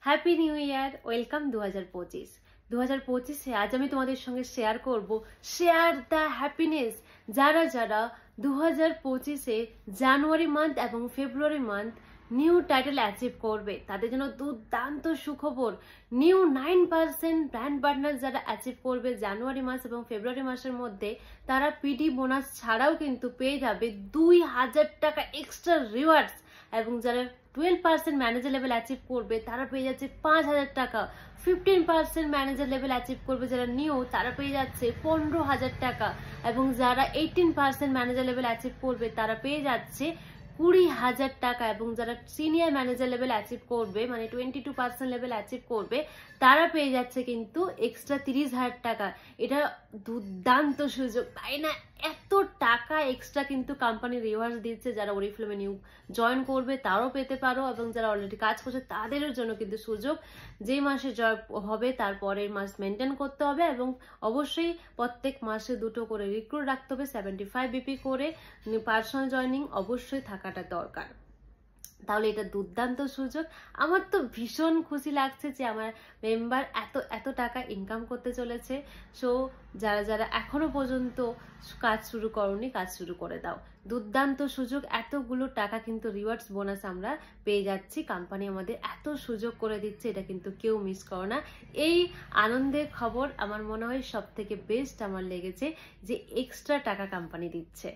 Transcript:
Happy new year, welcome 2025। 2025-এ আজ আমি তোমাদের সঙ্গে শেয়ার করব শেয়ার দ্য হ্যাপিনেস। যারা যারা 2025-এ জানুয়ারি মান্থ এবং February month new title achieve করবে তাদের জন্য দুর্দান্ত সুখবর। নিউ 9% ব্র্যান্ড পার্টনার যারা অ্যাচিভ করবে জানুয়ারি মাস এবং ফেব্রুয়ারি মাসের মধ্যে, তারা পিডি বোনাস ছাড়াও কিন্তু পেয়ে যাবে 2000 টাকা এক্সট্রা রিওয়ার্ডস। এবং যারা 12% ম্যানেজার লেভেল অ্যাচিভ করবে তারা পেয়ে যাচ্ছে 5000 টাকা। 15% ম্যানেজার লেভেল অ্যাচিভ করবে যারা নিউ, তারা পেয়ে যাচ্ছে 15000 টাকা। এবং যারা 18% ম্যানেজার লেভেল অ্যাচিভ করবে তারা পেয়ে যাচ্ছে 20000 টাকা। এবং যারা সিনিয়র ম্যানেজার লেভেল অ্যাচিভ করবে, মানে 22% লেভেল অ্যাচিভ করবে, তারা পেয়ে যাচ্ছে কিন্তু এক্সট্রা 30000 টাকা। এটা দুর্দান্ত সুযোগ, তাই না? এত টাকা এক্সট্রা কিন্তু কোম্পানি রিওয়ার্ডস দিচ্ছে। যারা ওরিফ্লেমে নিউ জয়েন করবে তারাও পেতে পারো, এবং যারা অলরেডি কাজ করছে তাদেরও জন্য কিন্তু সুযোগ। যে মাসে জয় হবে তার পরের মাস মেনটেন করতে হবে, এবং অবশ্যই প্রত্যেক মাসে 2টো করে রিক্রুট রাখতে হবে। 75 বিপি করে পার্সোনাল জয়নিং অবশ্যই থাকাটা দরকার। তাহলে এটা দুর্দান্ত সুযোগ। আমার তো ভীষণ খুশি লাগছে যে আমার মেম্বার এত টাকা ইনকাম করতে চলেছে। সো যারা যারা এখনো পর্যন্ত কাজ শুরু করোনি, কাজ শুরু করে দাও। দুর্দান্ত সুযোগ, এতগুলো টাকা কিন্তু রিওয়ার্ডস বোনাস আমরা পেয়ে যাচ্ছি। কোম্পানি আমাদের এত সুযোগ করে দিচ্ছে, এটা কিন্তু কেউ মিস করো না। এই আনন্দের খবর আমার মনে হয় সব থেকে বেস্ট আমার লেগেছে যে এক্সট্রা টাকা কোম্পানি দিচ্ছে।